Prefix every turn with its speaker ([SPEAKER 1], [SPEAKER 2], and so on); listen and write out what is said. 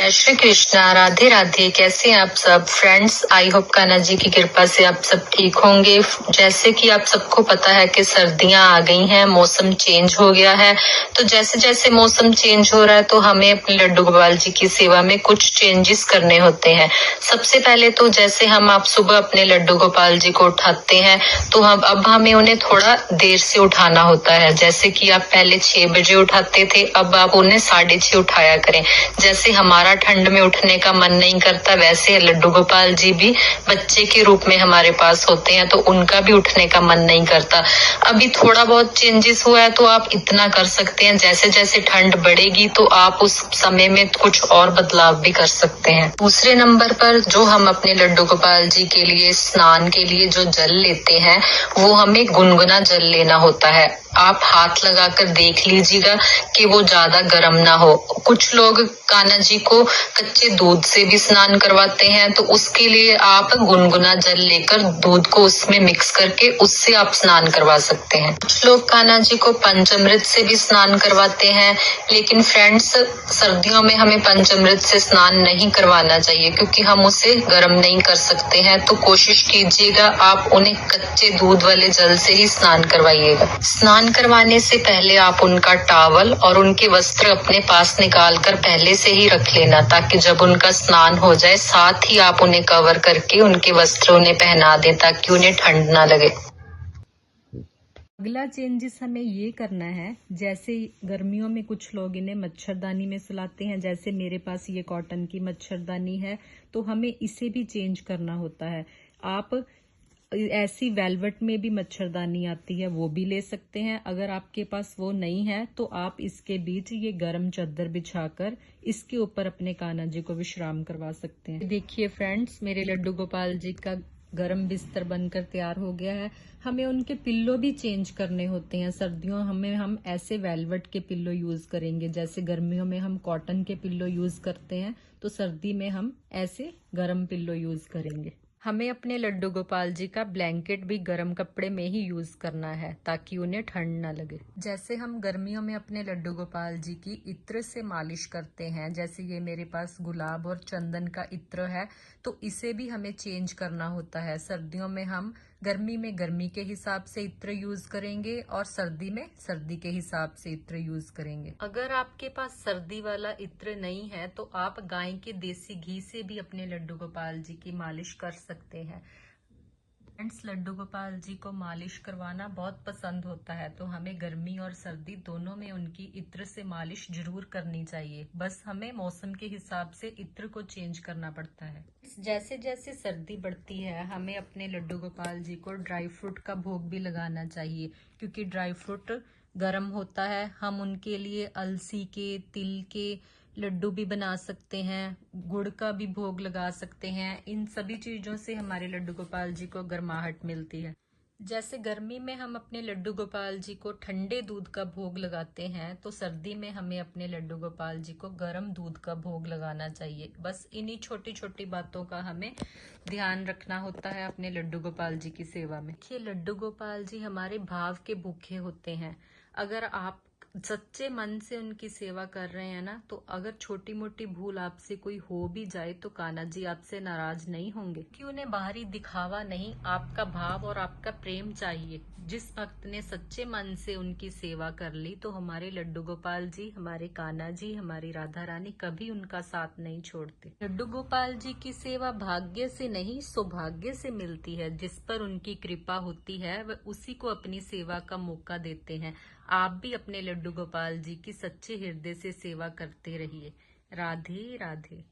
[SPEAKER 1] जय श्री कृष्णा। राधे राधे। कैसे हैं आप सब friends? I hope Kanha ji की कृपा से आप सब ठीक होंगे। जैसे कि आप सबको पता है कि सर्दियां आ गई हैं, मौसम चेंज हो गया है। तो जैसे जैसे मौसम चेंज हो रहा है तो हमें अपने लड्डू गोपाल जी की सेवा में कुछ चेंजेस करने होते हैं। सबसे पहले तो जैसे हम आप सुबह अपने लड्डू गोपाल जी को उठाते हैं तो हम अब हमें उन्हें थोड़ा देर से उठाना होता है। जैसे कि आप पहले 6 बजे उठाते थे, अब आप उन्हें 6:30 उठाया करें। जैसे हमारा ठंड में उठने का मन नहीं करता, वैसे लड्डू गोपाल जी भी बच्चे के रूप में हमारे पास होते हैं, तो उनका भी उठने का मन नहीं करता। अभी थोड़ा बहुत चेंजेस हुआ है तो आप इतना कर सकते हैं, जैसे जैसे ठंड बढ़ेगी तो आप उस समय में कुछ और बदलाव भी कर सकते हैं। दूसरे नंबर पर जो हम अपने लड्डू गोपाल जी के लिए स्नान के लिए जो जल लेते हैं वो हमें गुनगुना जल लेना होता है। आप हाथ लगाकर देख लीजिएगा कि वो ज्यादा गर्म ना हो। कुछ लोग कान्हा जी को कच्चे दूध से भी स्नान करवाते हैं, तो उसके लिए आप गुनगुना जल लेकर दूध को उसमें मिक्स करके उससे आप स्नान करवा सकते हैं। कुछ लोग कान्हा जी को पंचामृत से भी स्नान करवाते हैं, लेकिन फ्रेंड्स सर्दियों में हमें पंचामृत से स्नान नहीं करवाना चाहिए क्योंकि हम उसे गर्म नहीं कर सकते हैं। तो कोशिश कीजिएगा आप उन्हें कच्चे दूध वाले जल से ही स्नान करवाइएगा। स्नान करवाने से पहले आप उनका टॉवल और उनके वस्त्र अपने पास निकाल कर पहले से ही रख लेना, ताकि जब उनका स्नान हो जाए साथ ही आप उन्हें कवर करके उनके वस्त्र उन्हें पहना दें ताकि उन्हें ठंड ना लगे।
[SPEAKER 2] अगला चेंजेस हमें ये करना है, जैसे गर्मियों में कुछ लोग इन्हें मच्छरदानी में सुलाते हैं, जैसे मेरे पास ये कॉटन की मच्छरदानी है, तो हमें इसे भी चेंज करना होता है। आप ऐसी वेलवेट में भी मच्छरदानी आती है, वो भी ले सकते हैं। अगर आपके पास वो नहीं है तो आप इसके बीच ये गर्म चादर बिछाकर इसके ऊपर अपने कान्हा जी को विश्राम करवा सकते हैं। देखिए फ्रेंड्स, मेरे लड्डू गोपाल जी का गरम बिस्तर बनकर तैयार हो गया है। हमें उनके पिल्लो भी चेंज करने होते हैं। सर्दियों हमें हम ऐसे वेलवेट के पिल्लो यूज करेंगे, जैसे गर्मियों में हम कॉटन के पिल्लो यूज करते हैं, तो सर्दी में हम ऐसे गरम पिल्लो यूज करेंगे। हमें अपने लड्डू गोपाल जी का ब्लैंकेट भी गर्म कपड़े में ही यूज करना है ताकि उन्हें ठंड न लगे। जैसे हम गर्मियों में अपने लड्डू गोपाल जी की इत्र से मालिश करते हैं, जैसे ये मेरे पास गुलाब और चंदन का इत्र है, तो इसे भी हमें चेंज करना होता है। सर्दियों में हम गर्मी में गर्मी के हिसाब से इत्र यूज करेंगे और सर्दी में सर्दी के हिसाब से इत्र यूज करेंगे। अगर आपके पास सर्दी वाला इत्र नहीं है तो आप गाय के देसी घी से भी अपने लड्डू गोपाल जी की मालिश कर सकते हैं। फ्रेंड्स, लड्डू गोपाल जी को मालिश करवाना बहुत पसंद होता है, तो हमें गर्मी और सर्दी दोनों में उनकी इत्र से मालिश जरूर करनी चाहिए। बस हमें मौसम के हिसाब से इत्र को चेंज करना पड़ता है। जैसे जैसे सर्दी बढ़ती है हमें अपने लड्डू गोपाल जी को ड्राई फ्रूट का भोग भी लगाना चाहिए, क्योंकि ड्राई फ्रूट गर्म होता है। हम उनके लिए अलसी के, तिल के लड्डू भी बना सकते हैं, गुड़ का भी भोग लगा सकते हैं। इन सभी चीजों से हमारे लड्डू गोपाल जी को गर्माहट मिलती है। जैसे गर्मी में हम अपने लड्डू गोपाल जी को ठंडे दूध का भोग लगाते हैं, तो सर्दी में हमें अपने लड्डू गोपाल जी को गर्म दूध का भोग लगाना चाहिए। बस इन्हीं छोटी छोटी बातों का हमें ध्यान रखना होता है अपने लड्डू गोपाल जी की सेवा में। ये लड्डू गोपाल जी हमारे भाव के भूखे होते हैं। अगर आप सच्चे मन से उनकी सेवा कर रहे हैं ना, तो अगर छोटी मोटी भूल आपसे कोई हो भी जाए तो कान्हा जी आपसे नाराज नहीं होंगे, कि उन्हें बाहरी दिखावा नहीं, आपका भाव और आपका प्रेम चाहिए। जिस भक्त ने सच्चे मन से उनकी सेवा कर ली तो हमारे लड्डू गोपाल जी, हमारे कान्हा जी, हमारी राधा रानी कभी उनका साथ नहीं छोड़ते। लड्डू गोपाल जी की सेवा भाग्य से नहीं सौभाग्य से मिलती है। जिस पर उनकी कृपा होती है वह उसी को अपनी सेवा का मौका देते हैं। आप भी अपने लड्डू गोपाल जी की सच्चे हृदय से सेवा करते रहिए। राधे राधे।